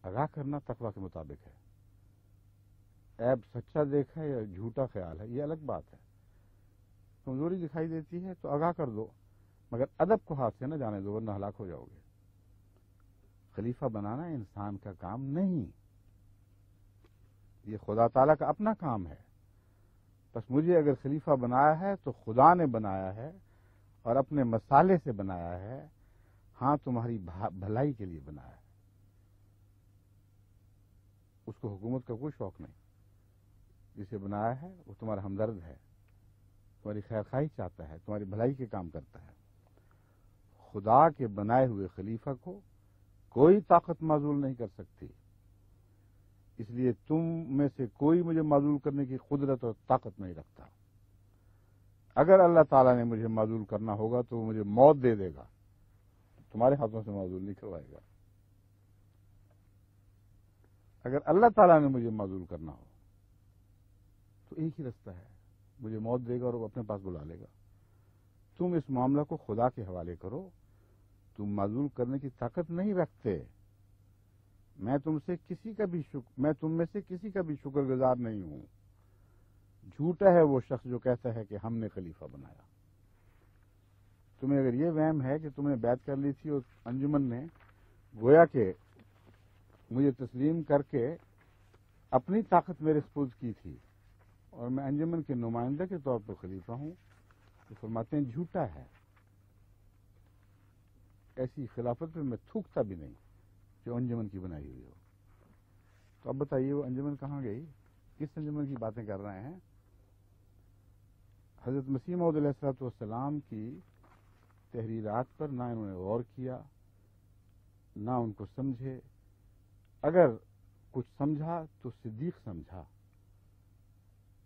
آگاہ کرنا تقویٰ کے مطابق ہے. عیب سچا دیکھا یا جھوٹا خیال ہے یہ الگ بات ہے. کمزوری دکھائی دیتی ہے تو آگاہ کر دو، مگر ادب کو ہاتھ سے نہ جانے دو ورنہ ہلاک ہو جاؤ گے. خلیفہ بنانا انسان کا کام نہیں، یہ خدا تعالیٰ کا اپنا کام ہے. بس مجھے اگر خلیفہ بنایا ہے تو خدا نے بنایا ہے اور اپنے مصالحے سے بنایا ہے. ہاں تمہاری بھلائی کے لیے بنایا ہے. اس کو حکومت کا کوئی شوق نہیں. جسے بنایا ہے وہ تمہارا ہمدرد ہے، تمہاری خیر خواہی چاہتا ہے، تمہاری بھلائی کے کام کرتا ہے. خدا کے بنائے ہوئے خلیفہ کو کوئی طاقت معزول نہیں کر سکتی. اس لیے تم میں سے کوئی مجھے معزول کرنے کی قدرت اور طاقت نہیں رکھتا. اگر اللہ تعالیٰ نے مجھے معزول کرنا ہوگا تو وہ مجھے موت دے دے گا، تمہارے ہاتھوں سے معزول نہیں کروائے گا. اگر اللہ تعالیٰ نے مجھے معزول کرنا ہو تو ایک ہی رستہ ہے، مجھے موت دے گا اور وہ اپنے پاس بلا لے گا. تم اس معاملہ کو خدا کے حوالے کرو. تم معزول کرنے کی طاقت نہیں رکھتے. میں تم میں سے کسی کا بھی شکر گزار نہیں ہوں. جھوٹا ہے وہ شخص جو کہتا ہے کہ ہم نے خلیفہ بنایا. تمہیں اگر یہ وہم ہے کہ تم نے بیعت کر لی تھی اور انجمن نے گویا کہ مجھے تسلیم کر کے اپنی طاقت میرے سپرد کی تھی اور میں انجمن کے نمائندہ کے طور پر خلیفہ ہوں، تو فرماتے ہیں جھوٹا ہے. ایسی خلافت پہ میں تھوکتا بھی نہیں جو انجمن کی بنائی ہوئی ہو. تو اب بتائیے وہ انجمن کہاں گئی؟ کس انجمن کی باتیں کر رہے ہیں؟ حضرت مسیح موعود علیہ الصلوۃ والسلام کی تحریرات پر نہ انہوں نے غور کیا، نہ ان کو سمجھے. اگر کچھ سمجھا تو صدیق سمجھا،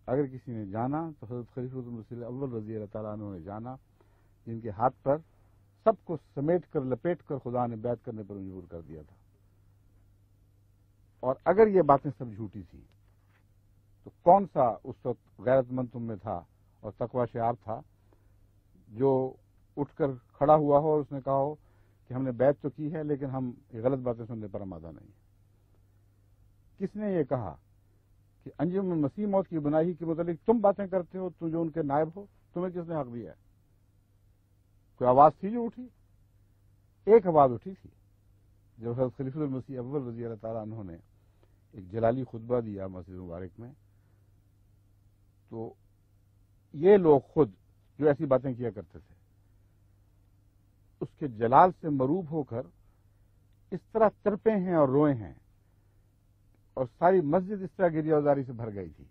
اگر کسی نے جانا تو حضرت خلیفۃ المسیح اول رضی اللہ تعالیٰ عنہ نے جانا، جن کے ہاتھ پر سب کو سمیٹ کر لپیٹ کر خدا نے بیعت کرنے پر مجبور کر دیا تھا. اور اگر یہ باتیں سب جھوٹی تھیں تو کون سا اس وقت غیرت مند تم میں تھا اور تقوی شعار تھا جو اٹھ کر کھڑا ہوا ہو اور اس نے کہا ہو کہ ہم نے بیعت تو کی ہے لیکن ہم غلط باتیں سننے پر آمادہ نہیں. کس نے یہ کہا کہ انجمن مسیح موت کی بنائی کے متعلق تم باتیں کرتے ہو، تم جو ان کے نائب ہو، تمہیں کس نے حق دیا ہے؟ کوئی آواز تھی جو اٹھی؟ ایک آواز اٹھی تھی جب حضرت خلیفۃ المسیح اول رضی اللہ تعالیٰ عنہ نے ایک جلالی خطبہ دیا مسجد مبارک میں. تو یہ لوگ خود جو ایسی باتیں کیا کرتے تھے اس کے جلال سے مروب ہو کر اس طرح تڑپے ہیں اور روئے ہیں، اور ساری مسجد اس طرح گریہ ازاری سے بھر گئی تھی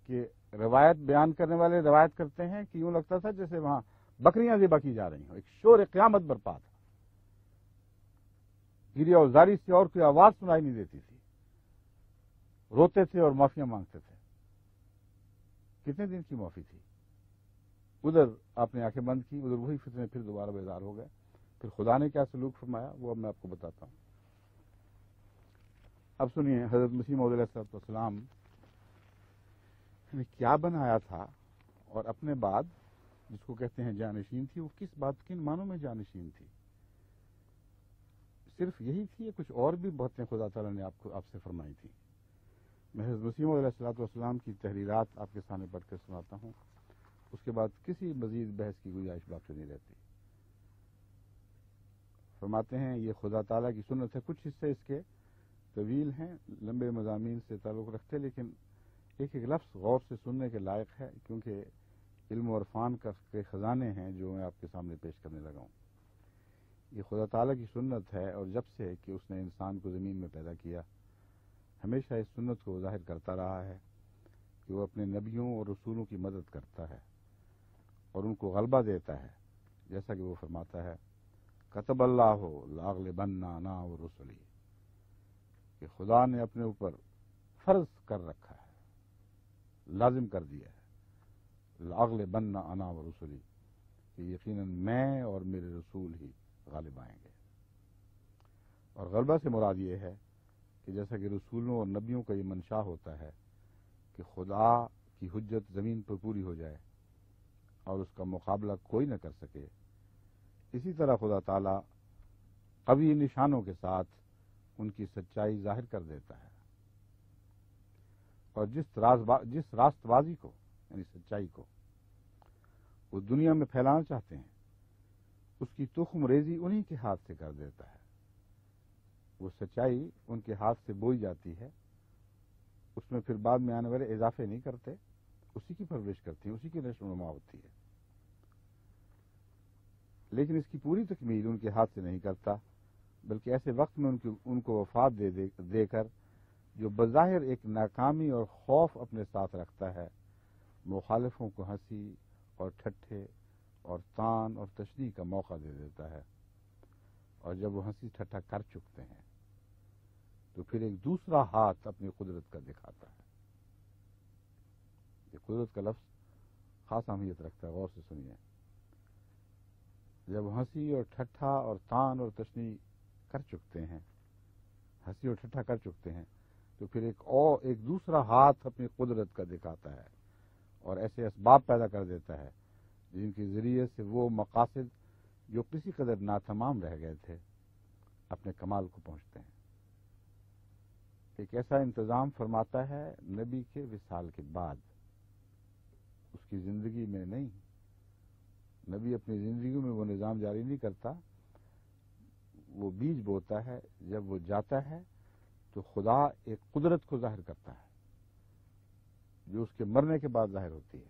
کہ روایت بیان کرنے والے روایت کرتے ہیں کہ یوں لگتا تھا جیسے وہاں بکریاں ذبح کی جا رہی ہوں. ایک شور قیامت برپا تھا. گریہ ازاری سے اور کوئی آواز سنائی نہیں دیتی تھی. روتے تھے اور معافیاں مانگتے تھے. کتنے دن کی معافی تھی؟ ادھر آپ نے آنکھیں بند کی، ادھر وہی فتنے پھر دوبارہ بیدار ہو گئے. پھر خدا نے کیا سلوک فرمایا وہ اب میں آپ کو بتاتا ہوں. اب سنیے حضرت مسیح موعود علیہ السلام نے کیا بنایا تھا اور اپنے بعد جس کو کہتے ہیں جانشین تھی، وہ کس بات کن معنوں میں جانشین تھی؟ صرف یہی تھی یا کچھ اور بھی باتیں خدا تعالیٰ نے آپ سے فرمائی تھی؟ میں حضرت مسیح موعود علیہ السلام کی تحریرات آپ کے سامنے پڑھ کر سناتا ہوں، اس کے بعد کسی مزید بحث کی گنجائش باقی نہیں رہتی. فرماتے ہیں یہ خدا تعالیٰ کی سنت ہے. کچھ حصے اس کے طویل ہیں، لمبے مضامین سے تعلق رکھتے، لیکن ایک ایک لفظ غور سے سننے کے لائق ہے کیونکہ علم و عرفان کے خزانے ہیں جو میں آپ کے سامنے پیش کرنے لگا ہوں. یہ خدا تعالیٰ کی سنت ہے، اور جب سے کہ اس نے انسان کو زمین میں پیدا کیا ہمیشہ اس سنت کو ظاہر کرتا رہا ہے کہ وہ اپنے نبیوں اور رسولوں کی مدد کرتا ہے اور ان کو غلبہ دیتا ہے، جیسا کہ وہ فرماتا ہے کتب اللہ لاغلبن انا ورسلی، کہ خدا نے اپنے اوپر فرض کر رکھا ہے، لازم کر دیا ہے، لاغلبن انا ورسلی، کہ یقیناً میں اور میرے رسول ہی غالب آئیں گے. اور غلبہ سے مراد یہ ہے کہ جیسا کہ رسولوں اور نبیوں کا یہ منشا ہوتا ہے کہ خدا کی حجت زمین پر پوری ہو جائے اور اس کا مقابلہ کوئی نہ کر سکے، اسی طرح خدا تعالیٰ قوی نشانوں کے ساتھ ان کی سچائی ظاہر کر دیتا ہے، اور جس راست بازی کو یعنی سچائی کو وہ دنیا میں پھیلانا چاہتے ہیں، اس کی تخم ریزی انہی کے ہاتھ سے کر دیتا ہے۔ وہ سچائی ان کے ہاتھ سے بوئی جاتی ہے، اس میں پھر بعد میں آنے والے اضافے نہیں کرتے، اسی کی پرورش کرتی ہیں، اسی کی نشو و نما ہوتی ہے، لیکن اس کی پوری تکمیل ان کے ہاتھ سے نہیں کرتا، بلکہ ایسے وقت میں ان کو وفات دے کر جو بظاہر ایک ناکامی اور خوف اپنے ساتھ رکھتا ہے، مخالفوں کو ہنسی اور ٹھٹھے اور تان اور تشریح کا موقع دے دیتا ہے، اور جب وہ ہنسی ٹھٹھا کر چکتے ہیں تو پھر ایک دوسرا ہاتھ اپنی قدرت کا دکھاتا ہے۔ یہ قدرت کا لفظ خاص اہمیت رکھتا ہے، غور سے سنیے۔ جب ہنسی اور ٹھٹھا اور تان اور تشریح کر چکتے ہیں، ہنسی اور ٹھٹھا کر چکتے ہیں، تو پھر ایک دوسرا ہاتھ اپنی قدرت کا دکھاتا ہے اور ایسے اسباب پیدا کر دیتا ہے جن کے ذریعے سے وہ مقاصد جو کسی قدر ناتمام رہ گئے تھے اپنے کمال کو پہنچتے ہیں۔ ایک ایسا انتظام فرماتا ہے نبی کے وصال کے بعد، اس کی زندگی میں نہیں۔ نبی اپنی زندگی میں وہ نظام جاری نہیں کرتا، وہ بیج بوتا ہے، جب وہ جاتا ہے تو خدا ایک قدرت کو ظاہر کرتا ہے جو اس کے مرنے کے بعد ظاہر ہوتی ہے،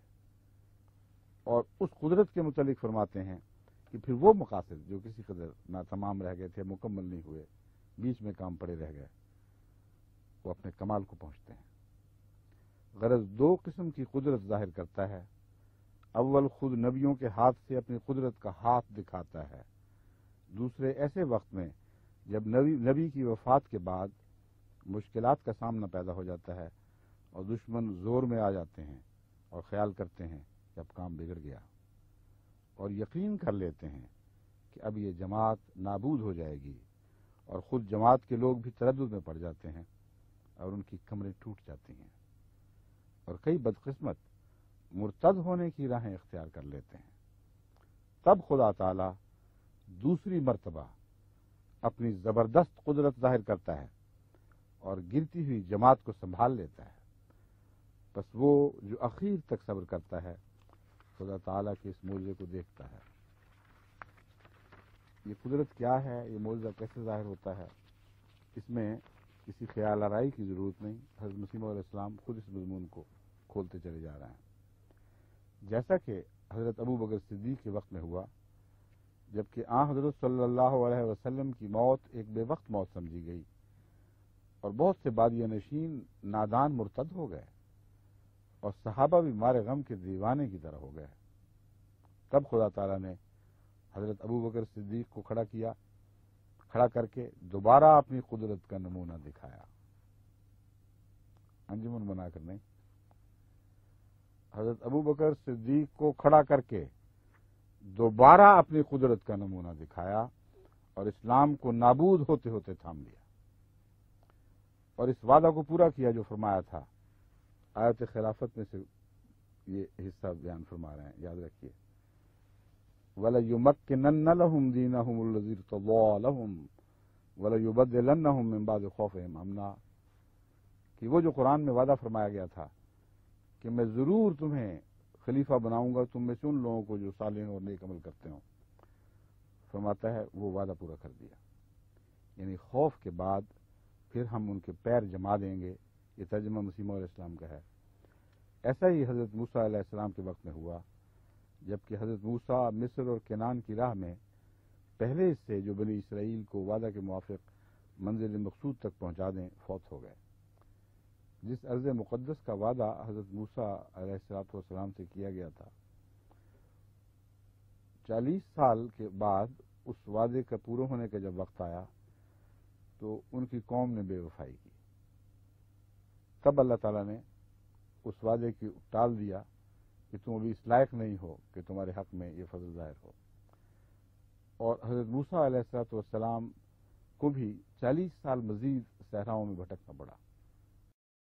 اور اس قدرت کے متعلق فرماتے ہیں کہ پھر وہ مقاصد جو کسی قدر ناتمام رہ گئے تھے، مکمل نہیں ہوئے، بیچ میں کام پڑے رہ گئے، وہ اپنے کمال کو پہنچتے ہیں۔ غرض دو قسم کی قدرت ظاہر کرتا ہے، اول خود نبیوں کے ہاتھ سے اپنی قدرت کا ہاتھ دکھاتا ہے، دوسرے ایسے وقت میں جب نبی کی وفات کے بعد مشکلات کا سامنا پیدا ہو جاتا ہے اور دشمن زور میں آ جاتے ہیں اور خیال کرتے ہیں کہ اب کام بگڑ گیا، اور یقین کر لیتے ہیں کہ اب یہ جماعت نابود ہو جائے گی، اور خود جماعت کے لوگ بھی تردد میں پڑ جاتے ہیں اور ان کی کمریں ٹوٹ جاتی ہیں، اور کئی بدقسمت مرتد ہونے کی راہیں اختیار کر لیتے ہیں۔ تب خدا تعالی دوسری مرتبہ اپنی زبردست قدرت ظاہر کرتا ہے اور گرتی ہوئی جماعت کو سنبھال لیتا ہے۔ بس وہ جو اخیر تک صبر کرتا ہے خدا تعالیٰ کے اس معجزے کو دیکھتا ہے۔ یہ قدرت کیا ہے، یہ معجزہ کیسے ظاہر ہوتا ہے، اس میں کسی خیال آرائی کی ضرورت نہیں، حضرت مسیح علیہ السلام خود اس مضمون کو کھولتے چلے جا رہے ہیں۔ جیسا کہ حضرت ابو بکر صدیق کے وقت میں ہوا، جبکہ حضرت صلی اللہ علیہ وسلم کی موت ایک بے وقت موت سمجھی گئی اور بہت سے بادیہ نشین نادان مرتد ہو گئے، اور صحابہ بھی مارے غم کے دیوانے کی طرح ہو گئے، تب خدا تعالیٰ نے حضرت ابو بکر صدیق کو کھڑا کر کے دوبارہ اپنی قدرت کا نمونہ دکھایا، انجمن بنا کر نہیں۔ حضرت ابو بکر صدیق کو کھڑا کر کے دوبارہ اپنی قدرت کا نمونہ دکھایا اور اسلام کو نابود ہوتے ہوتے تھام لیا، اور اس وعدہ کو پورا کیا جو فرمایا تھا۔ آیت خلافت میں سے یہ حصہ بیان فرما رہے ہیں، یاد رکھیے، وَلَيُمَكِّنَنَّ لَهُمْ دِينَهُمُ الَّذِي ارْتَضَىٰ لَهُمْ وَلَيُبَدِّلَنَّهُمْ مِن بَعْدِ خَوْفِهِمْ أَمْنًا، کہ وہ جو قرآن میں وعدہ فرمایا گیا تھا کہ میں ضرور تمہیں خلیفہ بناؤں گا تم میں سے ان لوگوں کو جو صالح اور نیک عمل کرتے ہوں، فرماتا ہے وہ وعدہ پورا کر دیا، یعنی خوف کے بعد پھر ہم ان کے پیر جما دیں گے، یہ ترجمہ مسیح علیہ السلام کا ہے۔ ایسا ہی حضرت موسیٰ علیہ السلام کے وقت میں ہوا، جبکہ حضرت موسیٰ مصر اور کنعان کی راہ میں پہلے حصے جو بنی اسرائیل کو وعدہ کے موافق منزل مقصود تک پہنچا دیں فوت ہو گئے۔ جس ارض مقدس کا وعدہ حضرت موسیٰ علیہ السلام سے کیا گیا تھا، 40 سال کے بعد اس وعدے کا پورا ہونے کا جب وقت آیا تو ان کی قوم نے بے وفائی کی، تب اللہ تعالیٰ نے اس وعدے کی ٹال دیا کہ تم ابھی اس لائق نہیں ہو کہ تمہارے حق میں یہ فضل ظاہر ہو، اور حضرت موسیٰ علیہ السلام کو بھی 40 سال مزید صحراؤں میں بھٹکنا پڑا۔